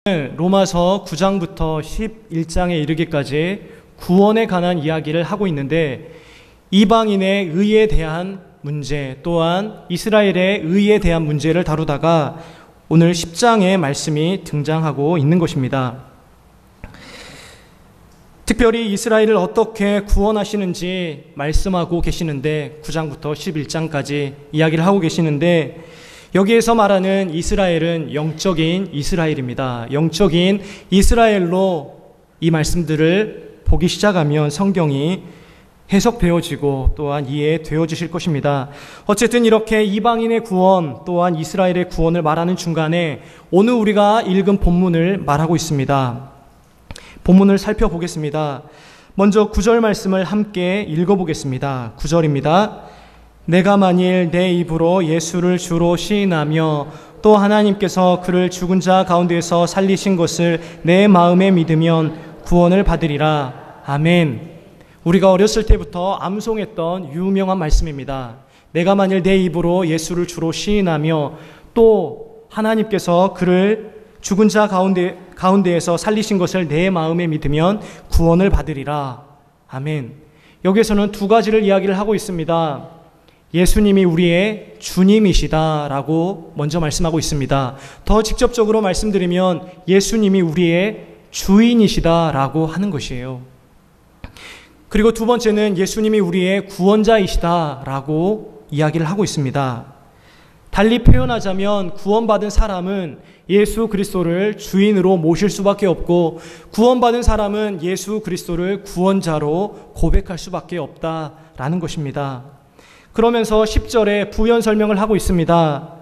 로마서 9장부터 11장에 이르기까지 구원에 관한 이야기를 하고 있는데, 이방인의 의에 대한 문제 또한 이스라엘의 의에 대한 문제를 다루다가 오늘 10장의 말씀이 등장하고 있는 것입니다. 특별히 이스라엘을 어떻게 구원하시는지 말씀하고 계시는데 9장부터 11장까지 이야기를 하고 계시는데, 여기에서 말하는 이스라엘은 영적인 이스라엘입니다. 영적인 이스라엘로 이 말씀들을 보기 시작하면 성경이 해석되어지고 또한 이해되어지실 것입니다. 어쨌든 이렇게 이방인의 구원 또한 이스라엘의 구원을 말하는 중간에 오늘 우리가 읽은 본문을 말하고 있습니다. 본문을 살펴보겠습니다. 먼저 9절 말씀을 함께 읽어보겠습니다. 9절입니다. 내가 만일 내 입으로 예수를 주로 시인하며 또 하나님께서 그를 죽은 자 가운데에서 살리신 것을 내 마음에 믿으면 구원을 받으리라. 아멘. 우리가 어렸을 때부터 암송했던 유명한 말씀입니다. 내가 만일 내 입으로 예수를 주로 시인하며 또 하나님께서 그를 죽은 자 가운데에서 살리신 것을 내 마음에 믿으면 구원을 받으리라. 아멘. 여기에서는 두 가지를 이야기를 하고 있습니다. 예수님이 우리의 주님이시다라고 먼저 말씀하고 있습니다. 더 직접적으로 말씀드리면 예수님이 우리의 주인이시다라고 하는 것이에요. 그리고 두 번째는 예수님이 우리의 구원자이시다라고 이야기를 하고 있습니다. 달리 표현하자면 구원받은 사람은 예수 그리스도를 주인으로 모실 수밖에 없고, 구원받은 사람은 예수 그리스도를 구원자로 고백할 수밖에 없다라는 것입니다. 그러면서 10절에 부연 설명을 하고 있습니다.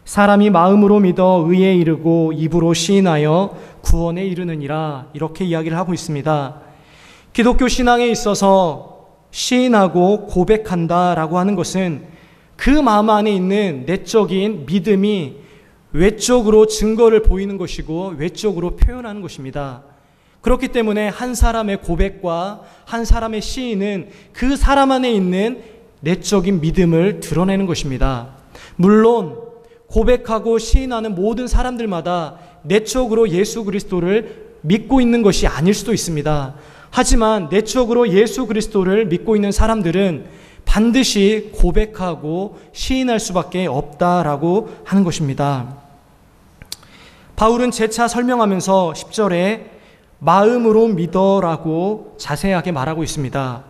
사람이 마음으로 믿어 의에 이르고 입으로 시인하여 구원에 이르느니라, 이렇게 이야기를 하고 있습니다. 기독교 신앙에 있어서 시인하고 고백한다라고 하는 것은 그 마음 안에 있는 내적인 믿음이 외적으로 증거를 보이는 것이고 외적으로 표현하는 것입니다. 그렇기 때문에 한 사람의 고백과 한 사람의 시인은 그 사람 안에 있는 내적인 믿음을 드러내는 것입니다. 물론 고백하고 시인하는 모든 사람들마다 내적으로 예수 그리스도를 믿고 있는 것이 아닐 수도 있습니다. 하지만 내적으로 예수 그리스도를 믿고 있는 사람들은 반드시 고백하고 시인할 수밖에 없다라고 하는 것입니다. 바울은 재차 설명하면서 10절에 마음으로 믿어라고 자세하게 말하고 있습니다.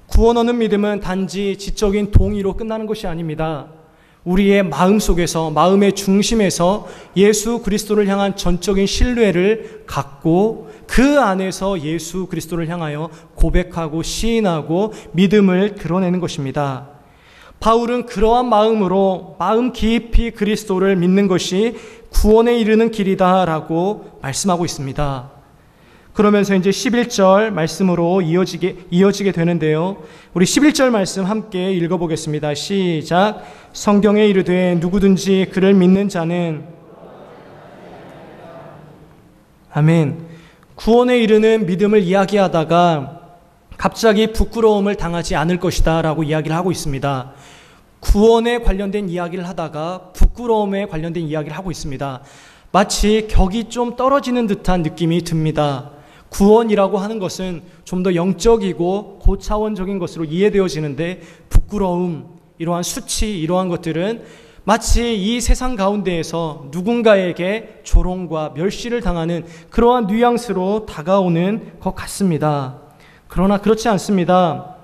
구원 얻는 믿음은 단지 지적인 동의로 끝나는 것이 아닙니다. 우리의 마음 속에서, 마음의 중심에서 예수 그리스도를 향한 전적인 신뢰를 갖고 그 안에서 예수 그리스도를 향하여 고백하고 시인하고 믿음을 드러내는 것입니다. 바울은 그러한 마음으로 마음 깊이 그리스도를 믿는 것이 구원에 이르는 길이다라고 말씀하고 있습니다. 그러면서 이제 11절 말씀으로 이어지게 되는데요. 우리 11절 말씀 함께 읽어보겠습니다. 시작. 성경에 이르되 누구든지 그를 믿는 자는, 아멘. 구원에 이르는 믿음을 이야기하다가 갑자기 부끄러움을 당하지 않을 것이다 라고 이야기를 하고 있습니다. 구원에 관련된 이야기를 하다가 부끄러움에 관련된 이야기를 하고 있습니다. 마치 격이 좀 떨어지는 듯한 느낌이 듭니다. 구원이라고 하는 것은 좀 더 영적이고 고차원적인 것으로 이해되어지는데, 부끄러움, 이러한 수치, 이러한 것들은 마치 이 세상 가운데에서 누군가에게 조롱과 멸시를 당하는 그러한 뉘앙스로 다가오는 것 같습니다. 그러나 그렇지 않습니다.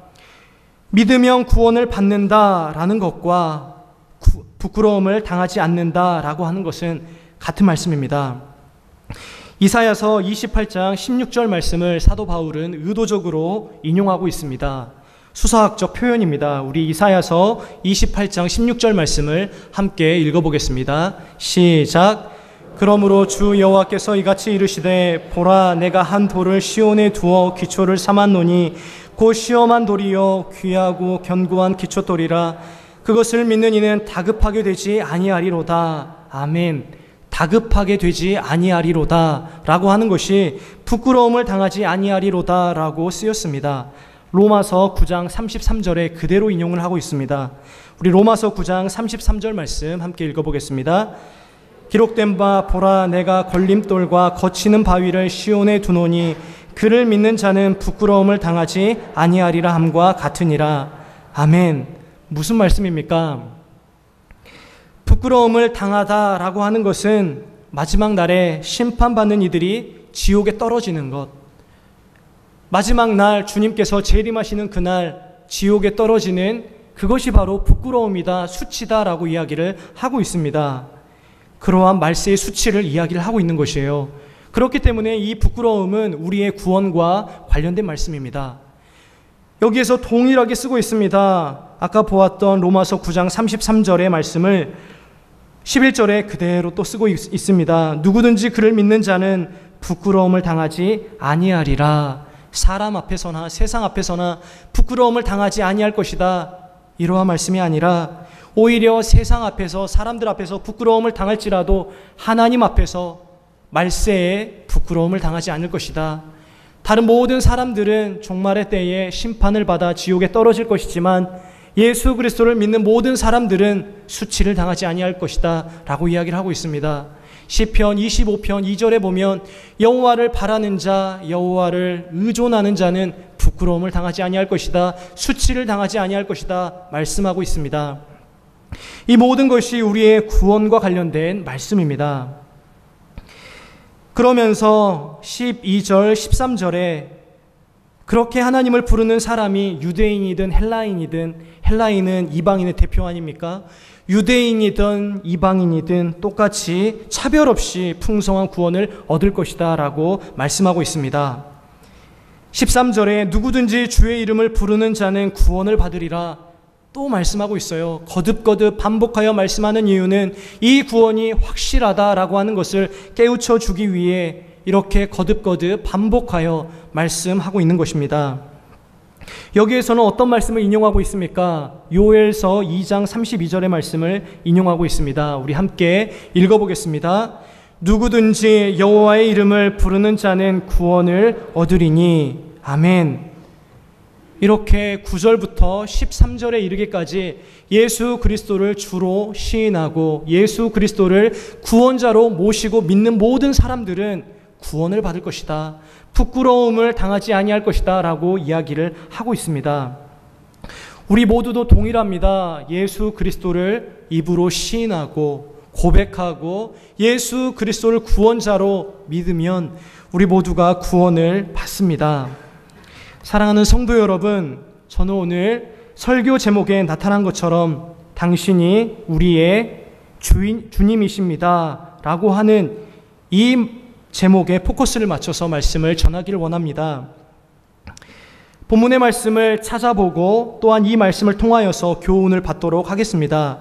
믿으면 구원을 받는다라는 것과 부끄러움을 당하지 않는다라고 하는 것은 같은 말씀입니다. 이사야서 28장 16절 말씀을 사도 바울은 의도적으로 인용하고 있습니다. 수사학적 표현입니다. 우리 이사야서 28장 16절 말씀을 함께 읽어보겠습니다. 시작. 그러므로 주 여호와께서 이같이 이르시되 보라, 내가 한 돌을 시온에 두어 기초를 삼았노니 곧 시험한 돌이요 귀하고 견고한 기초돌이라. 그것을 믿는 이는 다급하게 되지 아니하리로다. 아멘. 다급하게 되지 아니하리로다 라고 하는 것이 부끄러움을 당하지 아니하리로다 라고 쓰였습니다. 로마서 9장 33절에 그대로 인용을 하고 있습니다. 우리 로마서 9장 33절 말씀 함께 읽어보겠습니다. 기록된 바 보라 내가 걸림돌과 거치는 바위를 시온에 두노니 그를 믿는 자는 부끄러움을 당하지 아니하리라 함과 같으니라. 아멘. 무슨 말씀입니까? 부끄러움을 당하다라고 하는 것은 마지막 날에 심판받는 이들이 지옥에 떨어지는 것, 마지막 날 주님께서 재림하시는 그날 지옥에 떨어지는 그것이 바로 부끄러움이다, 수치다라고 이야기를 하고 있습니다. 그러한 말세의 수치를 이야기를 하고 있는 것이에요. 그렇기 때문에 이 부끄러움은 우리의 구원과 관련된 말씀입니다. 여기에서 동일하게 쓰고 있습니다. 아까 보았던 로마서 9장 33절의 말씀을 11절에 그대로 또 쓰고 있습니다. 누구든지 그를 믿는 자는 부끄러움을 당하지 아니하리라. 사람 앞에서나 세상 앞에서나 부끄러움을 당하지 아니할 것이다. 이러한 말씀이 아니라 오히려 세상 앞에서 사람들 앞에서 부끄러움을 당할지라도 하나님 앞에서 말세에 부끄러움을 당하지 않을 것이다. 다른 모든 사람들은 종말의 때에 심판을 받아 지옥에 떨어질 것이지만 예수 그리스도를 믿는 모든 사람들은 수치를 당하지 아니할 것이다 라고 이야기를 하고 있습니다. 시편 25편 2절에 보면 여호와를 바라는 자, 여호와를 의존하는 자는 부끄러움을 당하지 아니할 것이다, 수치를 당하지 아니할 것이다 말씀하고 있습니다. 이 모든 것이 우리의 구원과 관련된 말씀입니다. 그러면서 12절 13절에 그렇게 하나님을 부르는 사람이 유대인이든 헬라인이든, 헬라인은 이방인의 대표 아닙니까? 유대인이든 이방인이든 똑같이 차별 없이 풍성한 구원을 얻을 것이다 라고 말씀하고 있습니다. 13절에 누구든지 주의 이름을 부르는 자는 구원을 받으리라 또 말씀하고 있어요. 거듭거듭 반복하여 말씀하는 이유는 이 구원이 확실하다라고 하는 것을 깨우쳐 주기 위해 이렇게 거듭거듭 반복하여 말씀하고 있는 것입니다. 여기에서는 어떤 말씀을 인용하고 있습니까? 요엘서 2장 32절의 말씀을 인용하고 있습니다. 우리 함께 읽어보겠습니다. 누구든지 여호와의 이름을 부르는 자는 구원을 얻으리니. 아멘. 이렇게 9절부터 13절에 이르기까지 예수 그리스도를 주로 시인하고 예수 그리스도를 구원자로 모시고 믿는 모든 사람들은 구원을 받을 것이다, 부끄러움을 당하지 아니할 것이다 라고 이야기를 하고 있습니다. 우리 모두도 동일합니다. 예수 그리스도를 입으로 시인하고 고백하고 예수 그리스도를 구원자로 믿으면 우리 모두가 구원을 받습니다. 사랑하는 성도 여러분, 저는 오늘 설교 제목에 나타난 것처럼 당신이 우리의 주님이십니다 라고 하는 이 제목에 포커스를 맞춰서 말씀을 전하기를 원합니다. 본문의 말씀을 찾아보고 또한 이 말씀을 통하여서 교훈을 받도록 하겠습니다.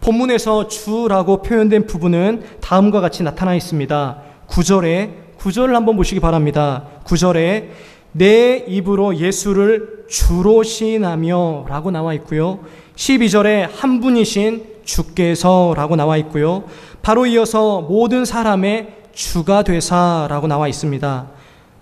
본문에서 주라고 표현된 부분은 다음과 같이 나타나 있습니다. 9절을 한번 보시기 바랍니다. 9절에 내 입으로 예수를 주로 시인하며 라고 나와 있고요. 12절에 한 분이신 주께서 라고 나와 있고요. 바로 이어서 모든 사람의 주가 되사라고 나와 있습니다.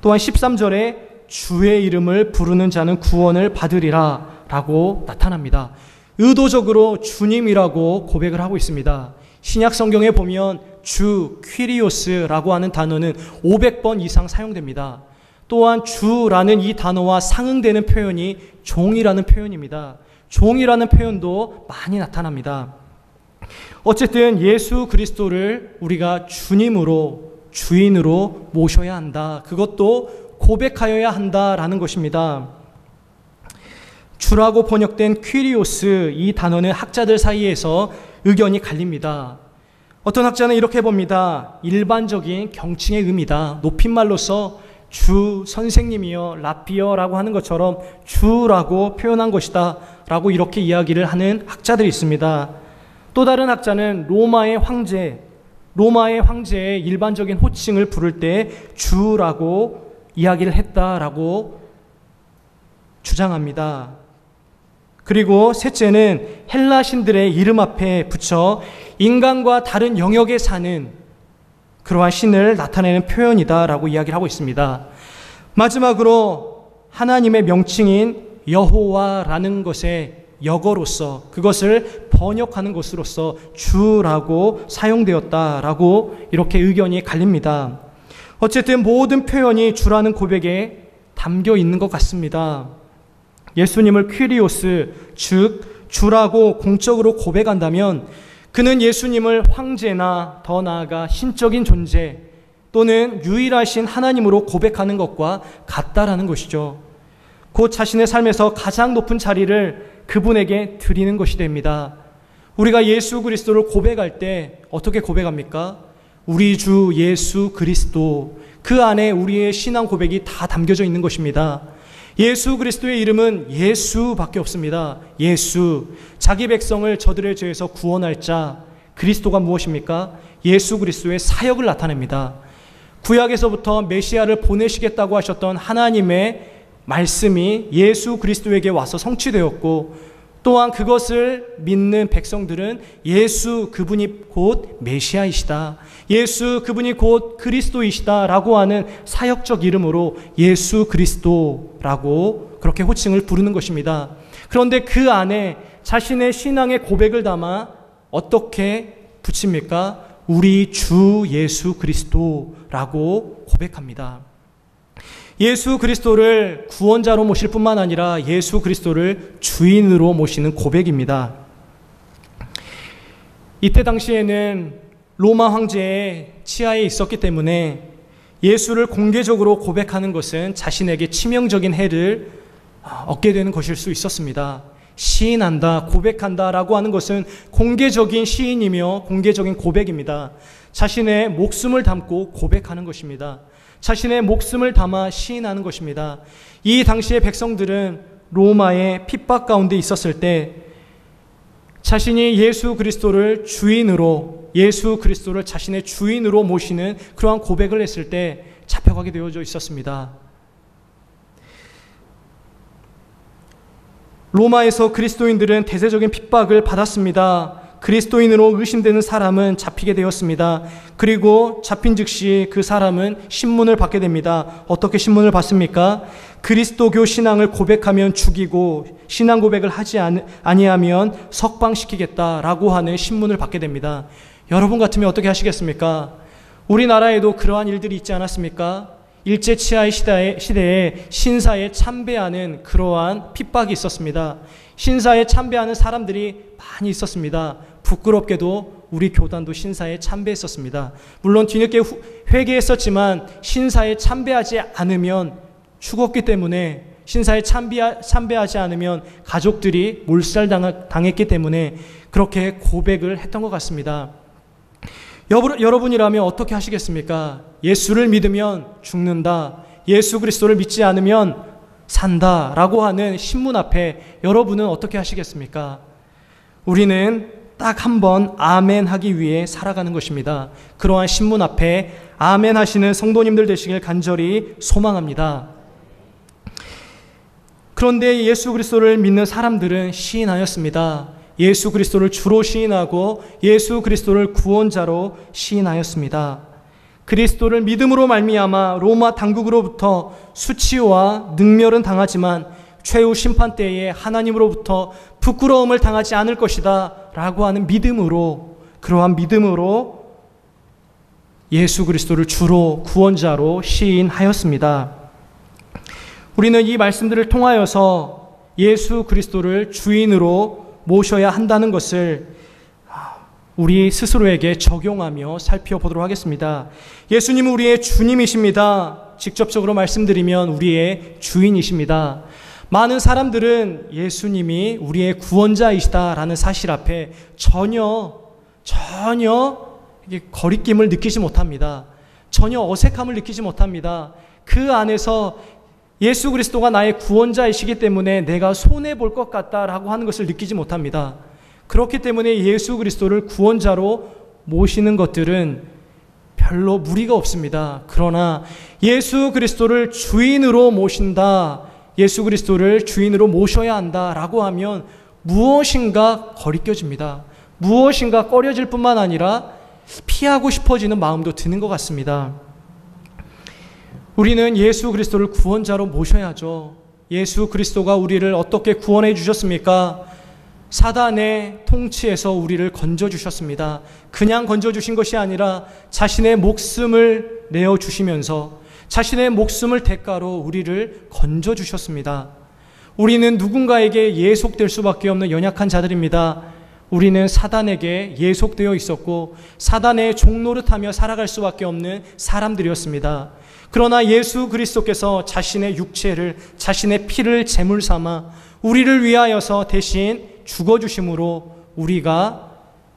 또한 13절에 주의 이름을 부르는 자는 구원을 받으리라 라고 나타납니다. 의도적으로 주님이라고 고백을 하고 있습니다. 신약 성경에 보면 주, 퀴리오스라고 하는 단어는 500번 이상 사용됩니다. 또한 주라는 이 단어와 상응되는 표현이 종이라는 표현입니다. 종이라는 표현도 많이 나타납니다. 어쨌든 예수 그리스도를 우리가 주님으로, 주인으로 모셔야 한다. 그것도 고백하여야 한다라는 것입니다. 주라고 번역된 퀴리오스, 이 단어는 학자들 사이에서 의견이 갈립니다. 어떤 학자는 이렇게 봅니다. 일반적인 경칭의 의미다. 높임말로서 주, 선생님이여, 라비어라고 하는 것처럼 주라고 표현한 것이다 라고 이렇게 이야기를 하는 학자들이 있습니다. 또 다른 학자는 로마의 황제의 일반적인 호칭을 부를 때 주라고 이야기를 했다라고 주장합니다. 그리고 셋째는 헬라 신들의 이름 앞에 붙여 인간과 다른 영역에 사는 그러한 신을 나타내는 표현이다라고 이야기를 하고 있습니다. 마지막으로 하나님의 명칭인 여호와라는 것에 역어로서, 그것을 번역하는 것으로서 주라고 사용되었다라고 이렇게 의견이 갈립니다. 어쨌든 모든 표현이 주라는 고백에 담겨 있는 것 같습니다. 예수님을 퀴리오스, 즉 주라고 공적으로 고백한다면 그는 예수님을 황제나 더 나아가 신적인 존재 또는 유일하신 하나님으로 고백하는 것과 같다라는 것이죠. 곧 자신의 삶에서 가장 높은 자리를 그분에게 드리는 것이 됩니다. 우리가 예수 그리스도를 고백할 때 어떻게 고백합니까? 우리 주 예수 그리스도, 그 안에 우리의 신앙 고백이 다 담겨져 있는 것입니다. 예수 그리스도의 이름은 예수밖에 없습니다. 예수, 자기 백성을 저들의 죄에서 구원할 자. 그리스도가 무엇입니까? 예수 그리스도의 사역을 나타냅니다. 구약에서부터 메시아를 보내시겠다고 하셨던 하나님의 말씀이 예수 그리스도에게 와서 성취되었고, 또한 그것을 믿는 백성들은 예수 그분이 곧 메시아이시다, 예수 그분이 곧 그리스도이시다라고 하는 사역적 이름으로 예수 그리스도라고 그렇게 호칭을 부르는 것입니다. 그런데 그 안에 자신의 신앙의 고백을 담아 어떻게 붙입니까? 우리 주 예수 그리스도라고 고백합니다. 예수 그리스도를 구원자로 모실 뿐만 아니라 예수 그리스도를 주인으로 모시는 고백입니다. 이때 당시에는 로마 황제의 치하에 있었기 때문에 예수를 공개적으로 고백하는 것은 자신에게 치명적인 해를 얻게 되는 것일 수 있었습니다. 시인한다, 고백한다 라고 하는 것은 공개적인 시인이며 공개적인 고백입니다. 자신의 목숨을 담고 고백하는 것입니다. 자신의 목숨을 담아 시인하는 것입니다. 이 당시의 백성들은 로마의 핍박 가운데 있었을 때 자신이 예수 그리스도를 주인으로, 예수 그리스도를 자신의 주인으로 모시는 그러한 고백을 했을 때 잡혀가게 되어져 있었습니다. 로마에서 그리스도인들은 대대적인 핍박을 받았습니다. 그리스도인으로 의심되는 사람은 잡히게 되었습니다. 그리고 잡힌 즉시 그 사람은 신문을 받게 됩니다. 어떻게 신문을 받습니까? 그리스도교 신앙을 고백하면 죽이고 신앙 고백을 하지 아니하면 석방시키겠다라고 하는 신문을 받게 됩니다. 여러분 같으면 어떻게 하시겠습니까? 우리나라에도 그러한 일들이 있지 않았습니까? 일제 치하의 시대에 신사에 참배하는 그러한 핍박이 있었습니다. 신사에 참배하는 사람들이 많이 있었습니다. 부끄럽게도 우리 교단도 신사에 참배했었습니다. 물론 뒤늦게 회개했었지만 신사에 참배하지 않으면 죽었기 때문에, 신사에 참배하지 않으면 가족들이 몰살당했기 때문에 그렇게 고백을 했던 것 같습니다. 여러분이라면 어떻게 하시겠습니까? 예수를 믿으면 죽는다, 예수 그리스도를 믿지 않으면 산다 라고 하는 신문 앞에 여러분은 어떻게 하시겠습니까? 우리는 딱 한 번 아멘 하기 위해 살아가는 것입니다. 그러한 신문 앞에 아멘 하시는 성도님들 되시길 간절히 소망합니다. 그런데 예수 그리스도를 믿는 사람들은 시인하였습니다. 예수 그리스도를 주로 시인하고 예수 그리스도를 구원자로 시인하였습니다. 그리스도를 믿음으로 말미암아 로마 당국으로부터 수치와 능멸은 당하지만 최후 심판 때에 하나님으로부터 부끄러움을 당하지 않을 것이다 라고 하는 믿음으로, 그러한 믿음으로 예수 그리스도를 주로 구원자로 시인하였습니다. 우리는 이 말씀들을 통하여서 예수 그리스도를 주인으로 모셔야 한다는 것을 우리 스스로에게 적용하며 살펴보도록 하겠습니다. 예수님은 우리의 주님이십니다. 직접적으로 말씀드리면 우리의 주인이십니다. 많은 사람들은 예수님이 우리의 구원자이시다라는 사실 앞에 전혀 거리낌을 느끼지 못합니다. 전혀 어색함을 느끼지 못합니다. 그 안에서 예수 그리스도가 나의 구원자이시기 때문에 내가 손해볼 것 같다라고 하는 것을 느끼지 못합니다. 그렇기 때문에 예수 그리스도를 구원자로 모시는 것들은 별로 무리가 없습니다. 그러나 예수 그리스도를 주인으로 모신다, 예수 그리스도를 주인으로 모셔야 한다라고 하면 무엇인가 거리껴집니다. 무엇인가 꺼려질 뿐만 아니라 피하고 싶어지는 마음도 드는 것 같습니다. 우리는 예수 그리스도를 구원자로 모셔야죠. 예수 그리스도가 우리를 어떻게 구원해 주셨습니까? 사단의 통치에서 우리를 건져주셨습니다. 그냥 건져주신 것이 아니라 자신의 목숨을 내어주시면서 자신의 목숨을 대가로 우리를 건져주셨습니다. 우리는 누군가에게 예속될 수밖에 없는 연약한 자들입니다. 우리는 사단에게 예속되어 있었고 사단의 종노릇하며 살아갈 수밖에 없는 사람들이었습니다. 그러나 예수 그리스도께서 자신의 육체를, 자신의 피를 제물 삼아 우리를 위하여서 대신 죽어주심으로 우리가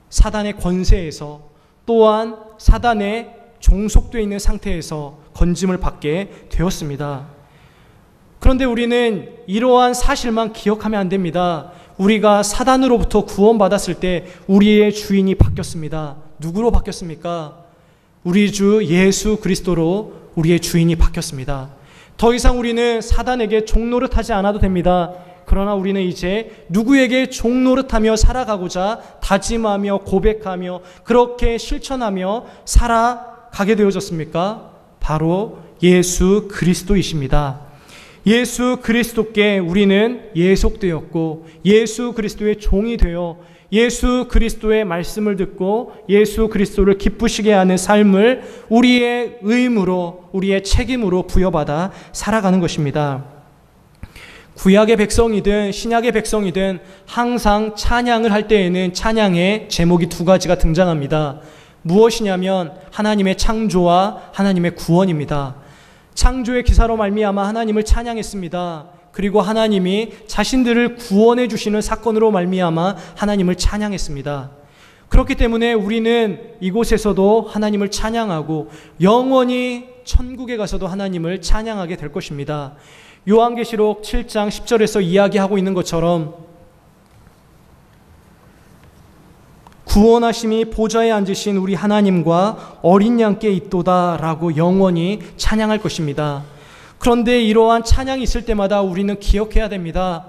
사단의 권세에서 또한 사단의 종속되어 있는 상태에서 건짐을 받게 되었습니다. 그런데 우리는 이러한 사실만 기억하면 안 됩니다. 우리가 사단으로부터 구원받았을 때 우리의 주인이 바뀌었습니다. 누구로 바뀌었습니까? 우리 주 예수 그리스도로 우리의 주인이 바뀌었습니다. 더 이상 우리는 사단에게 종노릇하지 않아도 됩니다. 그러나 우리는 이제 누구에게 종노릇하며 살아가고자 다짐하며 고백하며 그렇게 실천하며 살아가게 되어졌습니까? 바로 예수 그리스도이십니다. 예수 그리스도께 우리는 예속되었고 예수 그리스도의 종이 되어 예수 그리스도의 말씀을 듣고 예수 그리스도를 기쁘시게 하는 삶을 우리의 의무로, 우리의 책임으로 부여받아 살아가는 것입니다. 구약의 백성이든 신약의 백성이든 항상 찬양을 할 때에는 찬양의 제목이 두 가지가 등장합니다. 무엇이냐면 하나님의 창조와 하나님의 구원입니다. 창조의 기사로 말미암아 하나님을 찬양했습니다. 그리고 하나님이 자신들을 구원해 주시는 사건으로 말미암아 하나님을 찬양했습니다. 그렇기 때문에 우리는 이곳에서도 하나님을 찬양하고 영원히 천국에 가서도 하나님을 찬양하게 될 것입니다. 요한계시록 7장 10절에서 이야기하고 있는 것처럼 구원하심이 보좌에 앉으신 우리 하나님과 어린 양께 있도다 라고 영원히 찬양할 것입니다. 그런데 이러한 찬양이 있을 때마다 우리는 기억해야 됩니다.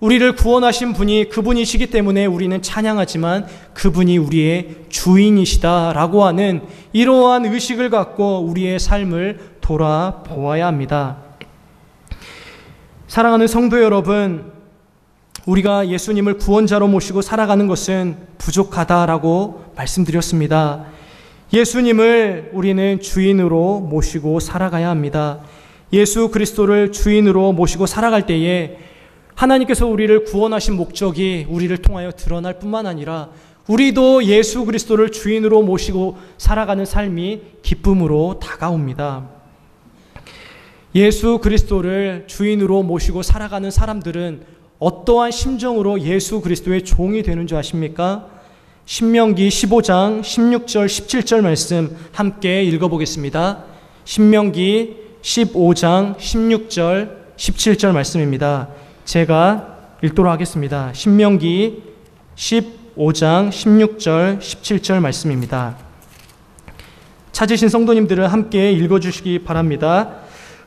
우리를 구원하신 분이 그분이시기 때문에 우리는 찬양하지만 그분이 우리의 주인이시다라고 하는 이러한 의식을 갖고 우리의 삶을 돌아보아야 합니다. 사랑하는 성도 여러분, 우리가 예수님을 구원자로 모시고 살아가는 것은 부족하다라고 말씀드렸습니다. 예수님을 우리는 주인으로 모시고 살아가야 합니다. 예수 그리스도를 주인으로 모시고 살아갈 때에 하나님께서 우리를 구원하신 목적이 우리를 통하여 드러날 뿐만 아니라 우리도 예수 그리스도를 주인으로 모시고 살아가는 삶이 기쁨으로 다가옵니다. 예수 그리스도를 주인으로 모시고 살아가는 사람들은 어떠한 심정으로 예수 그리스도의 종이 되는 줄 아십니까? 신명기 15장 16절 17절 말씀 함께 읽어보겠습니다. 신명기 15장 16절 17절 말씀입니다. 제가 읽도록 하겠습니다. 신명기 15장 16절 17절 말씀입니다. 찾으신 성도님들은 함께 읽어주시기 바랍니다.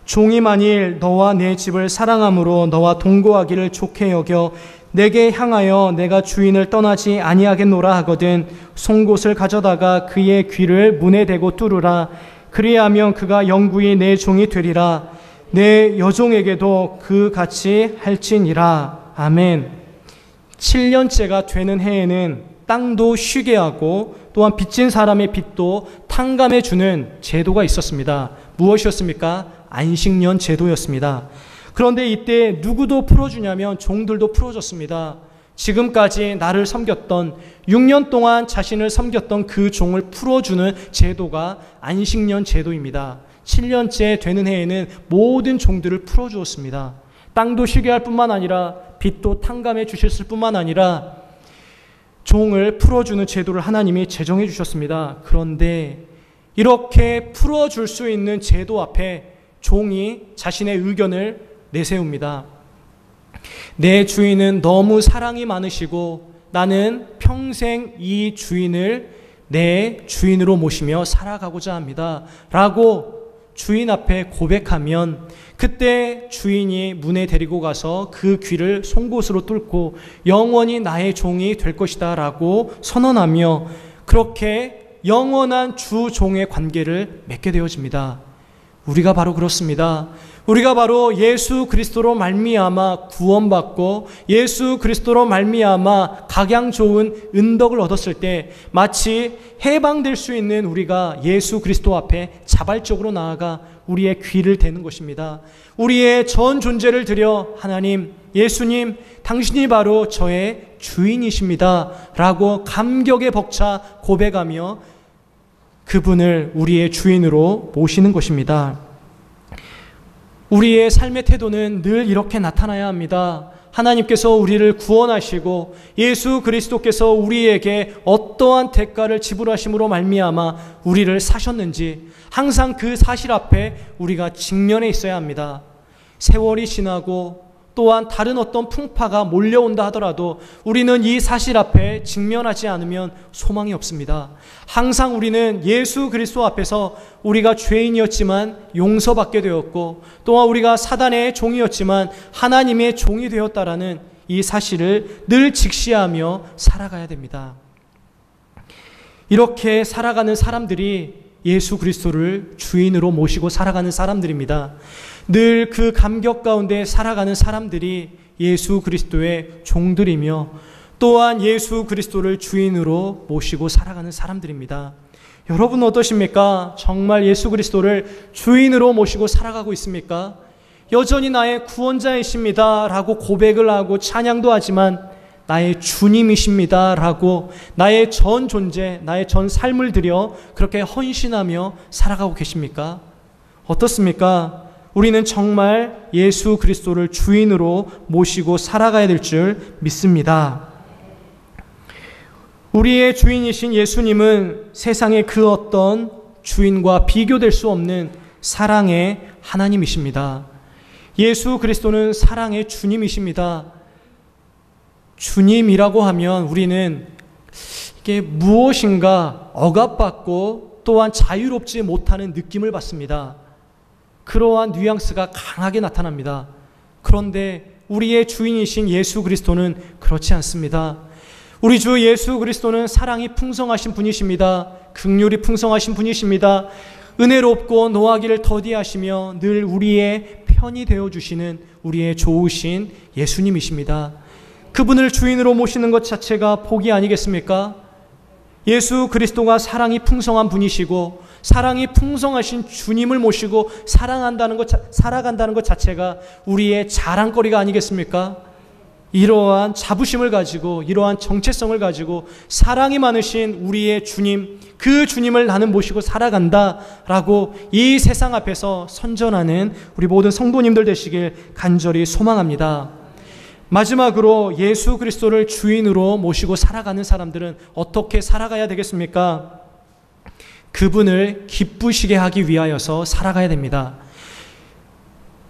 종이 만일 너와 내 집을 사랑함으로 너와 동거하기를 좋게 여겨 내게 향하여 내가 주인을 떠나지 아니하겠노라 하거든 송곳을 가져다가 그의 귀를 문에 대고 뚫으라. 그리하면 그가 영구히 내 종이 되리라. 내 여종에게도 그 같이 할지니라. 아멘. 7년째가 되는 해에는 땅도 쉬게 하고 또한 빚진 사람의 빚도 탕감해 주는 제도가 있었습니다. 무엇이었습니까? 안식년 제도였습니다. 그런데 이때 누구도 풀어주냐면 종들도 풀어줬습니다. 지금까지 나를 섬겼던 6년 동안 자신을 섬겼던 그 종을 풀어주는 제도가 안식년 제도입니다. 7년째 되는 해에는 모든 종들을 풀어주었습니다. 땅도 쉬게 할 뿐만 아니라 빚도 탕감해 주셨을 뿐만 아니라 종을 풀어주는 제도를 하나님이 제정해 주셨습니다. 그런데 이렇게 풀어줄 수 있는 제도 앞에 종이 자신의 의견을 내세웁니다. 내 주인은 너무 사랑이 많으시고 나는 평생 이 주인을 내 주인으로 모시며 살아가고자 합니다. 라고 주인 앞에 고백하면 그때 주인이 문에 데리고 가서 그 귀를 송곳으로 뚫고 영원히 나의 종이 될 것이다 라고 선언하며 그렇게 영원한 주 종의 관계를 맺게 되어집니다. 우리가 바로 그렇습니다. 우리가 바로 예수 그리스도로 말미암아 구원받고 예수 그리스도로 말미암아 각양 좋은 은덕을 얻었을 때 마치 해방될 수 있는 우리가 예수 그리스도 앞에 자발적으로 나아가 우리의 귀를 대는 것입니다. 우리의 전 존재를 들여 하나님, 예수님, 당신이 바로 저의 주인이십니다 라고 감격에 벅차 고백하며 그분을 우리의 주인으로 모시는 것입니다. 우리의 삶의 태도는 늘 이렇게 나타나야 합니다. 하나님께서 우리를 구원하시고 예수 그리스도께서 우리에게 어떠한 대가를 지불하심으로 말미암아 우리를 사셨는지 항상 그 사실 앞에 우리가 직면해 있어야 합니다. 세월이 지나고 또한 다른 어떤 풍파가 몰려온다 하더라도 우리는 이 사실 앞에 직면하지 않으면 소망이 없습니다. 항상 우리는 예수 그리스도 앞에서 우리가 죄인이었지만 용서받게 되었고 또한 우리가 사단의 종이었지만 하나님의 종이 되었다라는 이 사실을 늘 직시하며 살아가야 됩니다. 이렇게 살아가는 사람들이 예수 그리스도를 주인으로 모시고 살아가는 사람들입니다. 늘 그 감격 가운데 살아가는 사람들이 예수 그리스도의 종들이며 또한 예수 그리스도를 주인으로 모시고 살아가는 사람들입니다. 여러분 어떠십니까? 정말 예수 그리스도를 주인으로 모시고 살아가고 있습니까? 여전히 나의 구원자이십니다 라고 고백을 하고 찬양도 하지만 나의 주님이십니다 라고 나의 전 존재, 나의 전 삶을 들여 그렇게 헌신하며 살아가고 계십니까? 어떻습니까? 우리는 정말 예수 그리스도를 주인으로 모시고 살아가야 될 줄 믿습니다. 우리의 주인이신 예수님은 세상의 그 어떤 주인과 비교될 수 없는 사랑의 하나님이십니다. 예수 그리스도는 사랑의 주님이십니다. 주님이라고 하면 우리는 이게 무엇인가 억압받고 또한 자유롭지 못하는 느낌을 받습니다. 그러한 뉘앙스가 강하게 나타납니다. 그런데 우리의 주인이신 예수 그리스도는 그렇지 않습니다. 우리 주 예수 그리스도는 사랑이 풍성하신 분이십니다. 긍휼이 풍성하신 분이십니다. 은혜롭고 노하기를 더디하시며 늘 우리의 편이 되어주시는 우리의 좋으신 예수님이십니다. 그분을 주인으로 모시는 것 자체가 복이 아니겠습니까? 예수 그리스도가 사랑이 풍성한 분이시고 사랑이 풍성하신 주님을 모시고 살아간다는 것 자체가 우리의 자랑거리가 아니겠습니까? 이러한 자부심을 가지고 이러한 정체성을 가지고 사랑이 많으신 우리의 주님, 그 주님을 나는 모시고 살아간다라고 이 세상 앞에서 선전하는 우리 모든 성도님들 되시길 간절히 소망합니다. 마지막으로 예수 그리스도를 주인으로 모시고 살아가는 사람들은 어떻게 살아가야 되겠습니까? 그분을 기쁘시게 하기 위하여서 살아가야 됩니다.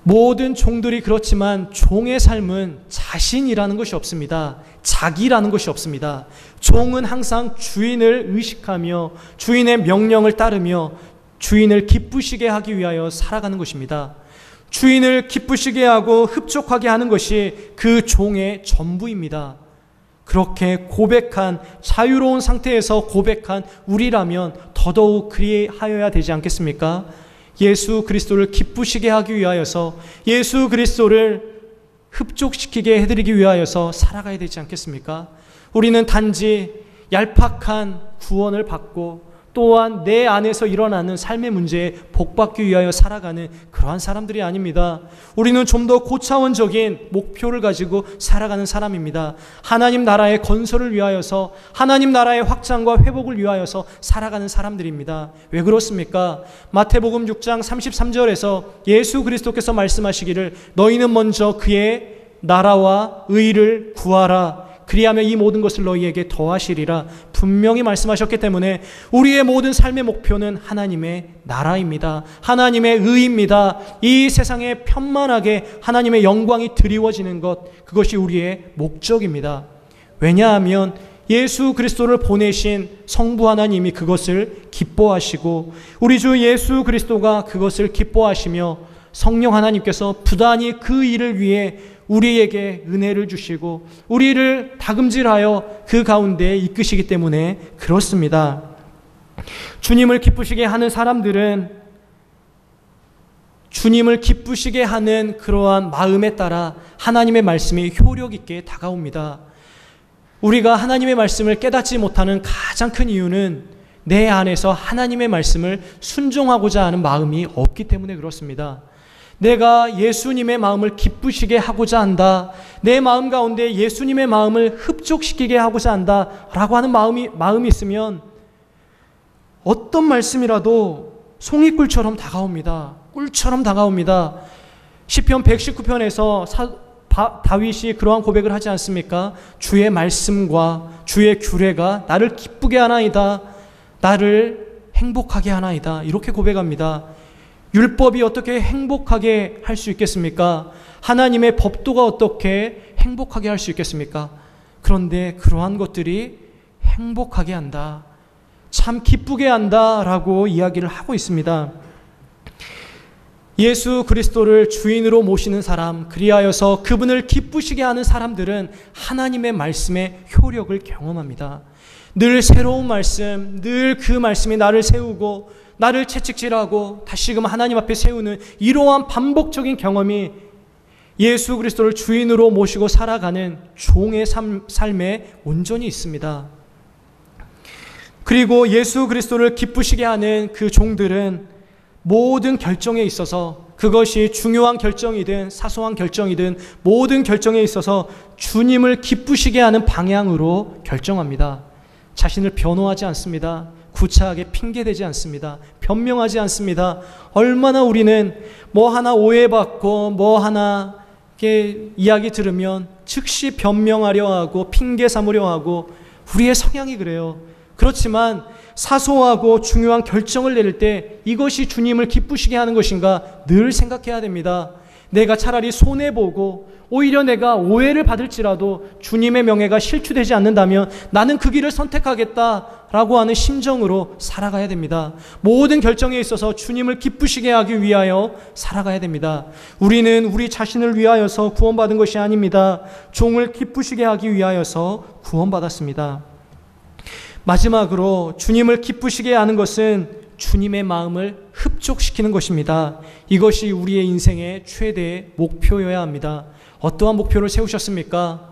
모든 종들이 그렇지만 종의 삶은 자신이라는 것이 없습니다. 자기라는 것이 없습니다. 종은 항상 주인을 의식하며 주인의 명령을 따르며 주인을 기쁘시게 하기 위하여 살아가는 것입니다. 주인을 기쁘시게 하고 흡족하게 하는 것이 그 종의 전부입니다. 그렇게 고백한 자유로운 상태에서 고백한 우리라면 더더욱 그리하여야 되지 않겠습니까? 예수 그리스도를 기쁘시게 하기 위하여서 예수 그리스도를 흡족시키게 해드리기 위하여서 살아가야 되지 않겠습니까? 우리는 단지 얄팍한 구원을 받고 또한 내 안에서 일어나는 삶의 문제에 복받기 위하여 살아가는 그러한 사람들이 아닙니다. 우리는 좀 더 고차원적인 목표를 가지고 살아가는 사람입니다. 하나님 나라의 건설을 위하여서 하나님 나라의 확장과 회복을 위하여서 살아가는 사람들입니다. 왜 그렇습니까? 마태복음 6장 33절에서 예수 그리스도께서 말씀하시기를 너희는 먼저 그의 나라와 의를 구하라. 그리하면 이 모든 것을 너희에게 더하시리라 분명히 말씀하셨기 때문에 우리의 모든 삶의 목표는 하나님의 나라입니다. 하나님의 의입니다. 이 세상에 편만하게 하나님의 영광이 드리워지는 것, 그것이 우리의 목적입니다. 왜냐하면 예수 그리스도를 보내신 성부 하나님이 그것을 기뻐하시고 우리 주 예수 그리스도가 그것을 기뻐하시며 성령 하나님께서 부단히 그 일을 위해 우리에게 은혜를 주시고 우리를 다금질하여 그 가운데 이끄시기 때문에 그렇습니다. 주님을 기쁘시게 하는 사람들은 주님을 기쁘시게 하는 그러한 마음에 따라 하나님의 말씀이 효력 있게 다가옵니다. 우리가 하나님의 말씀을 깨닫지 못하는 가장 큰 이유는 내 안에서 하나님의 말씀을 순종하고자 하는 마음이 없기 때문에 그렇습니다. 내가 예수님의 마음을 기쁘시게 하고자 한다, 내 마음 가운데 예수님의 마음을 흡족시키게 하고자 한다 라고 하는 마음이 있으면 어떤 말씀이라도 송이꿀처럼 다가옵니다. 꿀처럼 다가옵니다. 시편 119편에서 다윗이 그러한 고백을 하지 않습니까? 주의 말씀과 주의 규례가 나를 기쁘게 하나이다, 나를 행복하게 하나이다, 이렇게 고백합니다. 율법이 어떻게 행복하게 할 수 있겠습니까? 하나님의 법도가 어떻게 행복하게 할 수 있겠습니까? 그런데 그러한 것들이 행복하게 한다, 참 기쁘게 한다라고 이야기를 하고 있습니다. 예수 그리스도를 주인으로 모시는 사람, 그리하여서 그분을 기쁘시게 하는 사람들은 하나님의 말씀의 효력을 경험합니다. 늘 새로운 말씀, 늘 그 말씀이 나를 세우고 나를 채찍질하고 다시금 하나님 앞에 세우는 이러한 반복적인 경험이 예수 그리스도를 주인으로 모시고 살아가는 종의 삶에 온전히 있습니다. 그리고 예수 그리스도를 기쁘시게 하는 그 종들은 모든 결정에 있어서, 그것이 중요한 결정이든 사소한 결정이든 모든 결정에 있어서 주님을 기쁘시게 하는 방향으로 결정합니다. 자신을 변호하지 않습니다. 구차하게 핑계대지 않습니다. 변명하지 않습니다. 얼마나 우리는 뭐 하나 오해받고 뭐 하나 이렇게 이야기 들으면 즉시 변명하려 하고 핑계 삼으려 하고, 우리의 성향이 그래요. 그렇지만 사소하고 중요한 결정을 내릴 때 이것이 주님을 기쁘시게 하는 것인가 늘 생각해야 됩니다. 내가 차라리 손해보고 오히려 내가 오해를 받을지라도 주님의 명예가 실추되지 않는다면 나는 그 길을 선택하겠다라고 하는 심정으로 살아가야 됩니다. 모든 결정에 있어서 주님을 기쁘시게 하기 위하여 살아가야 됩니다. 우리는 우리 자신을 위하여서 구원받은 것이 아닙니다. 종을 기쁘시게 하기 위하여서 구원받았습니다. 마지막으로 주님을 기쁘시게 하는 것은 주님의 마음을 흡족시키는 것입니다. 이것이 우리의 인생의 최대의 목표여야 합니다. 어떠한 목표를 세우셨습니까?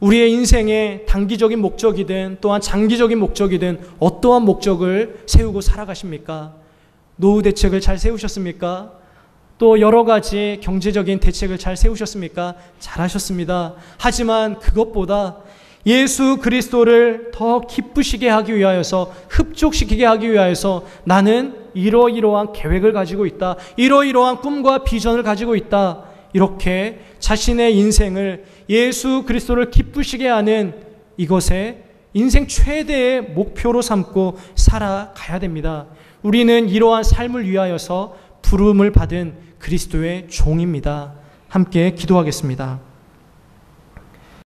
우리의 인생의 단기적인 목적이든 또한 장기적인 목적이든 어떠한 목적을 세우고 살아가십니까? 노후 대책을 잘 세우셨습니까? 또 여러 가지 경제적인 대책을 잘 세우셨습니까? 잘하셨습니다. 하지만 그것보다 예수 그리스도를 더 기쁘시게 하기 위하여서, 흡족시키게 하기 위하여서 나는 이러이러한 계획을 가지고 있다, 이러이러한 꿈과 비전을 가지고 있다, 이렇게 자신의 인생을 예수 그리스도를 기쁘시게 하는 이것에 인생 최대의 목표로 삼고 살아가야 됩니다. 우리는 이러한 삶을 위하여서 부름을 받은 그리스도의 종입니다. 함께 기도하겠습니다.